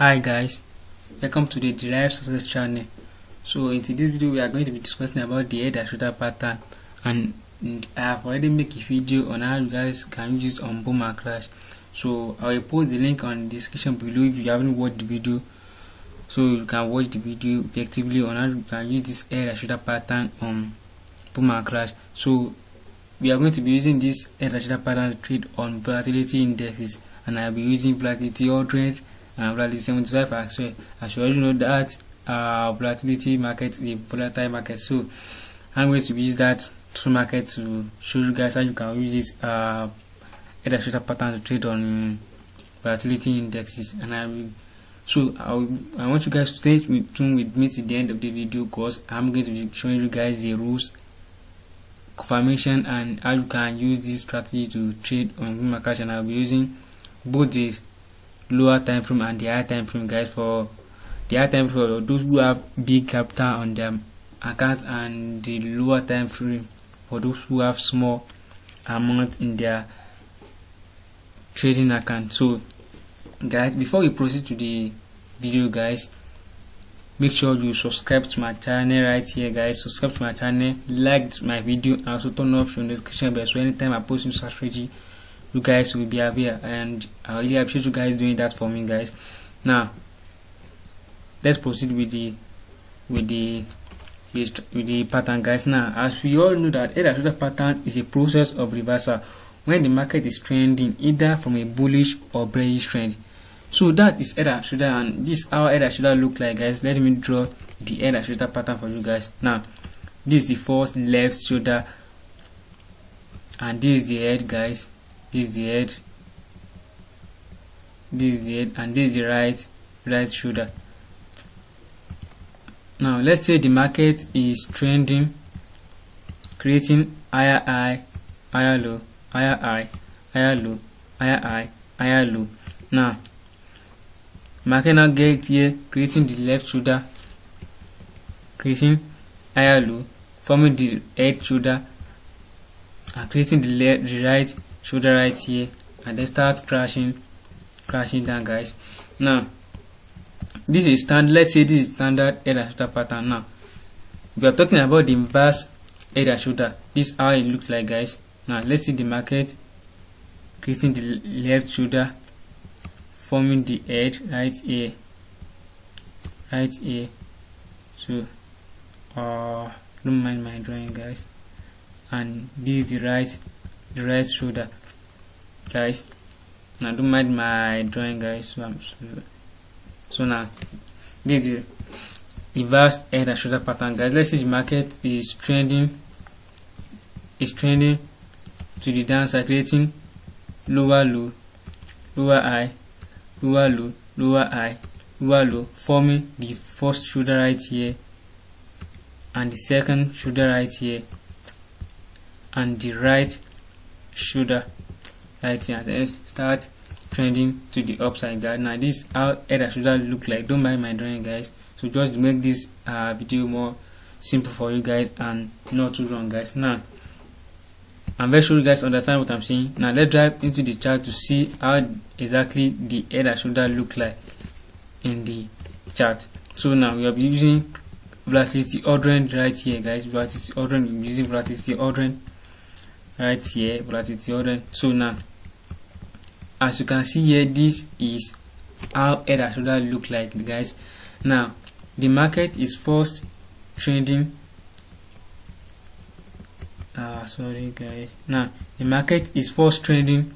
Hi guys, welcome to the Derived Success channel. So in today's video we are going to be discussing about the head and shoulder pattern, and I have already made a video on how you guys can use it on boom and crash. So I will post the link on the description below if you haven't watched the video, so you can watch the video effectively on how you can use this head and shoulder pattern on boom and crash. So we are going to be using this head and shoulder pattern to trade on volatility indexes, and I will be using volatility 100 and volatility 75 as well. As you already know that volatility market is a volatile market, so I'm going to use that two market to show you guys how you can use this head and shoulder pattern to trade on volatility indexes. And I want you guys to stay tuned with me to the end of the video, because I'm going to be showing you guys the rules, confirmation, and how you can use this strategy to trade on boom and crash. And I'll be using both the lower time frame and the higher time frame, guys. For the higher time frame, for those who have big capital on their account, and the lower time frame for those who have small amount in their trading account. So guys, before we proceed to the video, guys, make sure you subscribe to my channel right here, guys. Subscribe to my channel, like my video, and also turn off your notification bell, so anytime I post new strategy you guys will be aware, and I really appreciate you guys doing that for me, guys. Now let's proceed with the pattern, guys. Now, as we all know that head and shoulder pattern is a process of reversal when the market is trending either from a bullish or bearish trend. So that is head and shoulder, and this is how head and shoulder look like, guys. Let me draw the head and shoulder pattern for you guys. Now this is the first left shoulder, and this is the head, guys. This is the head, this is the head, and this is the right shoulder. Now let's say the market is trending, creating higher high, higher low, higher high, higher low, higher high, higher low. Now market now get here, creating the left shoulder, creating higher low, forming the head shoulder, and creating the right shoulder right here, and then start crashing down, guys. Now this is standard. Let's say this is standard head and shoulder pattern. Now we are talking about the inverse head and shoulder. This is how it looks like, guys. Now let's see the market creating the left shoulder, forming the head right here. So don't mind my drawing, guys, and this is the right shoulder, guys. Now don't mind my drawing, guys. So now this is the inverse head and shoulder pattern, guys. Let's see the market is trending to the downside, creating lower low, lower high, lower low, lower high, lower low, forming the first shoulder right here, and the second shoulder right here, and the right shoulder right here, and then start trending to the upside, guys. Now this is how head and shoulder look like. Don't mind my drawing, guys. So just to make this video more simple for you guys and not too long, guys. Now I'm very sure you guys understand what I'm saying. Now let's dive into the chart to see how exactly the head and shoulder look like in the chart. So now we are using volatility ordering right here, guys. Volatility ordering, using volatility ordering right here, volatility ordering. So now as you can see here, this is how head and shoulder look like, guys. Now the market is first trending, sorry guys. Now the market is first trending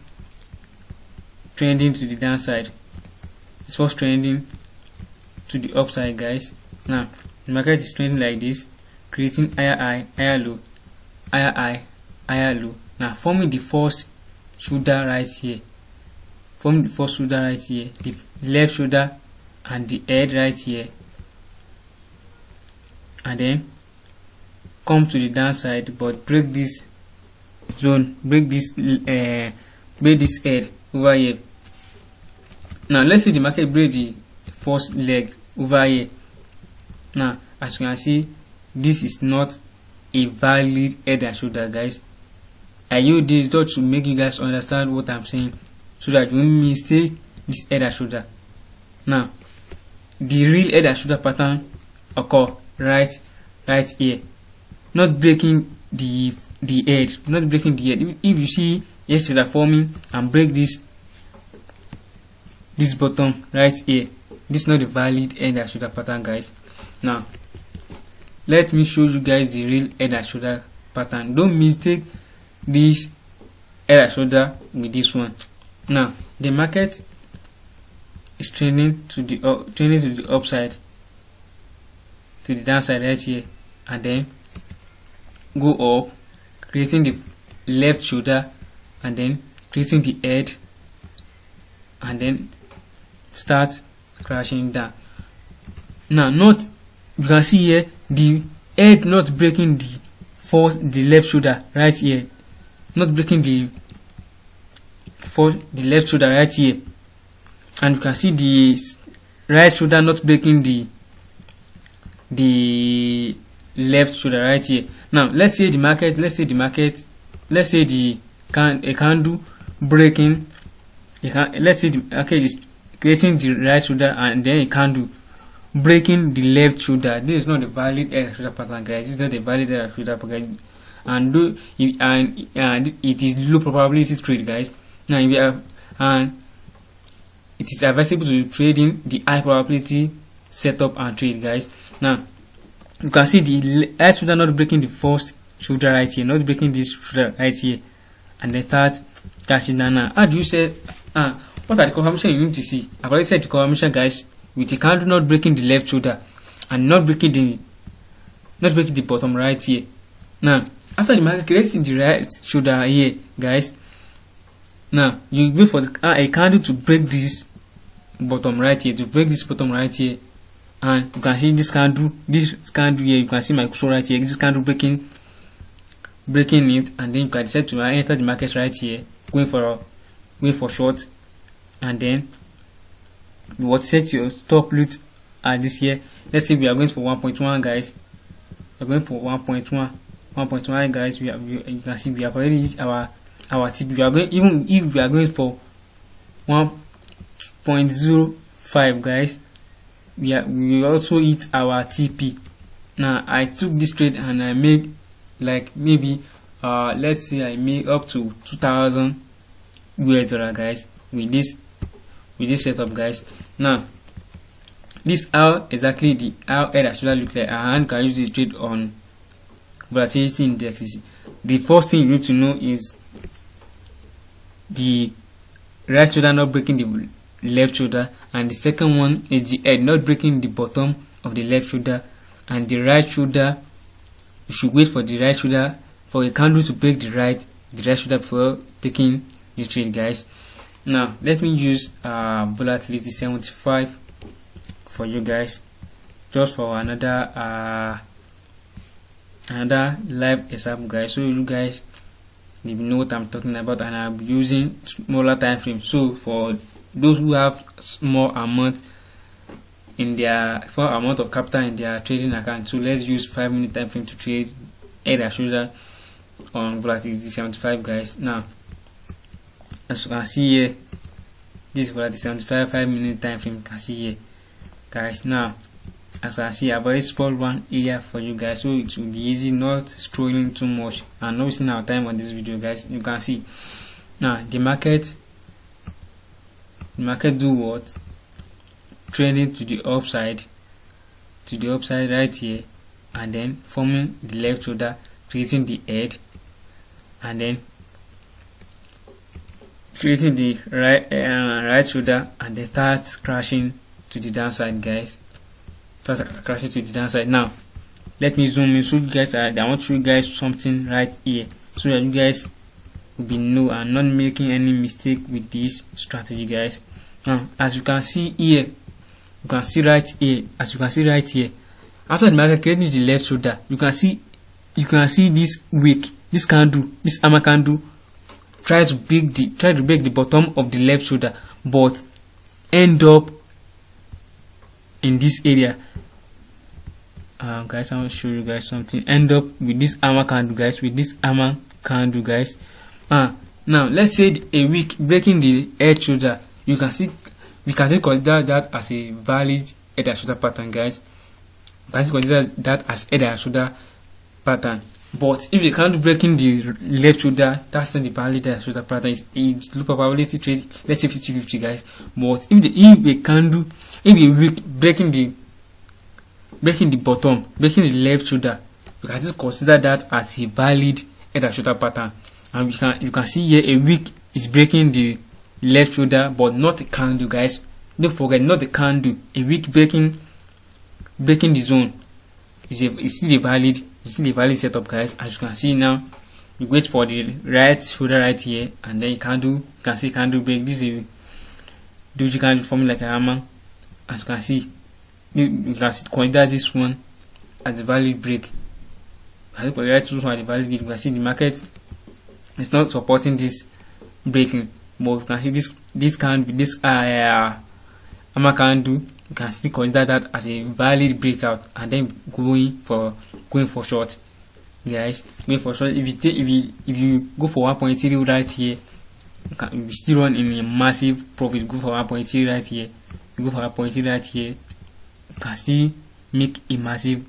to the downside. It's first trending to the upside, guys. Now the market is trending like this, creating higher high, higher low, higher high, higher low. Now forming the first shoulder right here, the left shoulder and the head right here, and then come to the downside, but break this zone, break this head over here. Now let's see the market break the first leg over here. Now as you can see, this is not a valid head and shoulder, guys. I use this just to make you guys understand what I'm saying, so that you won't mistake this head and shoulder. Now the real head and shoulder pattern occur right here, not breaking the head, not breaking the head. If you see head shoulder forming and break this bottom right here, this is not the valid head and shoulder pattern, guys. Now let me show you guys the real head and shoulder pattern. Don't mistake this head and shoulder with this one. Now the market is trending to the upside, to the downside right here, and then go up, creating the left shoulder, and then creating the head, and then start crashing down. Now you can see here the head not breaking the left shoulder right here, not breaking the left shoulder right here, and you can see the right shoulder not breaking the left shoulder right here. Now let's say the candle breaking, let's say the market is creating the right shoulder and then a candle breaking the left shoulder. This is not the valid head and shoulder pattern, guys. This is not the valid head and shoulder pattern, and it is low probability trade, guys. Now if you have, and it is advisable to trade in the high probability setup and trade, guys. Now you can see the right shoulder not breaking the first shoulder right here, not breaking this shoulder right here, and then start catching down. Now how do you say what are the confirmation you need to see? I've already said the confirmation, guys, with the candle not breaking the left shoulder and not breaking the bottom right here. Now after the market creating the right shoulder here, guys, now you wait for a candle to break this bottom right here, and you can see this candle here. You can see my cursor right here, this candle breaking it, and then you can decide to enter the market right here, going for short, and then what set your stop loss at this here. Let's say we are going for 1.1, guys. We're going for 1.1, guys. You can see we have already reached our TP. We are going, even if we are going for 1.05, guys, we also hit our TP. Now I took this trade and I made like maybe let's say I made up to 2,000 US dollar, guys, with this setup, guys. Now this how exactly how head and shoulder look like, and can use this trade on volatility indexes. The first thing you need to know is the right shoulder not breaking the left shoulder, and the second one is the head not breaking the bottom of the left shoulder, and the right shoulder, you should wait for the right shoulder, for a candle to break the right shoulder before taking the trade, guys. Now let me use volatility 75 for you guys, just for another live example, guys, so you guys know what I'm talking about, and I'll be using smaller time frame. So for those who have small amount of capital in their trading account, so let's use 5-minute time frame to trade head and shoulder on volatility 75, guys. Now as you can see here, this volatility 75 5-minute time frame, you can see here, guys. Now as I see, I've already spoiled one area for you guys, so it will be easy, not scrolling too much and not wasting our time on this video, guys. You can see now the market do what? Trending to the upside right here, and then forming the left shoulder, creating the head, and then creating the right shoulder, and then start crashing to the downside, guys. Now let me zoom in so you guys I want to show you guys something right here, so that you guys will be know and not making any mistake with this strategy, guys. Now as you can see here, you can see right here, after the market creating the left shoulder, you can see this wick, this candle, this hammer candle try to break the bottom of the left shoulder, but end up in this area. Guys, I want to show you guys something. End up with this hammer candle, guys, now let's say a wick breaking the head shoulder, we can consider that as a valid head and shoulder pattern, guys. You can consider that as head and shoulder pattern. But if the candle breaking the left shoulder, that's not the valid head and shoulder pattern. It's low probability trade, let's say 50-50, guys. But if a candle, if a wick breaking the bottom, breaking the left shoulder, you can just consider that as a valid head and shoulder pattern. And you can see here a wick is breaking the left shoulder, but not a candle, guys. Don't forget, not the candle. A wick breaking the zone is still a valid setup, guys. As you can see now, you wait for the right shoulder right here, and then you can see candle break. This is a doji candle forming like a hammer. As you can see, you can consider this one as a valid break. I look for the right one as the valid break. You can see the market is not supporting this breaking, but you can see this hammer candle. You can still consider that as a valid breakout, and then going for short, guys. Going for short. If you go for 1.3 right here, you still run in a massive profit. Go for 1.3 right here. You go for 1.3 right here. You can still make a massive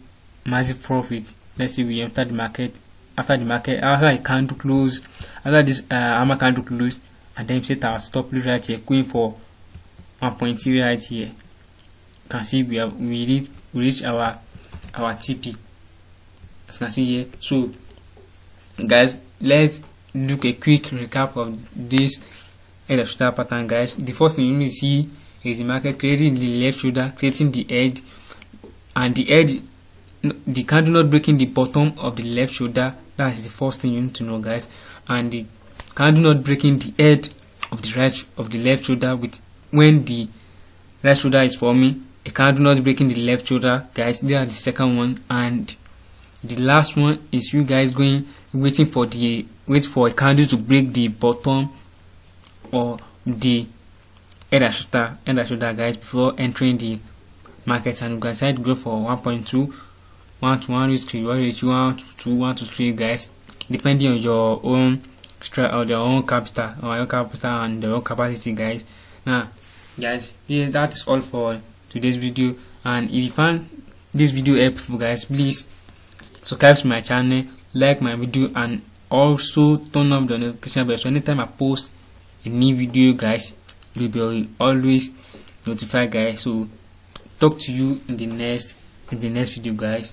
profit. Let's say we enter the market after a candle close, after this hammer candle close, and then set our stop loss right here, going for 1.3 right here. You can see we reach our TP, as you can see here. So guys, let's do a quick recap of this head and shoulder pattern, guys. The first thing you need to see is the market creating the left shoulder, creating the edge, and the candle not breaking the bottom of the left shoulder. That is the first thing you need to know, guys. And the candle not breaking the head of the left shoulder when the right shoulder is forming. A candle not breaking the left shoulder, guys. They are the second one, and the last one is you guys wait for a candle to break the bottom or the head and shoulder, guys, before entering the market. And you guys decide to go for 1.2, 1 to 1 risk reward ratio, 1 to 2, 1 to 3, guys, depending on your own capital and your own capacity, guys. Now, guys, that is all for today's video. And if you found this video helpful, guys, please subscribe to my channel, like my video, and also turn on the notification bell so anytime I post a new video, guys, you'll be always notified, guys. So talk to you in the next video, guys.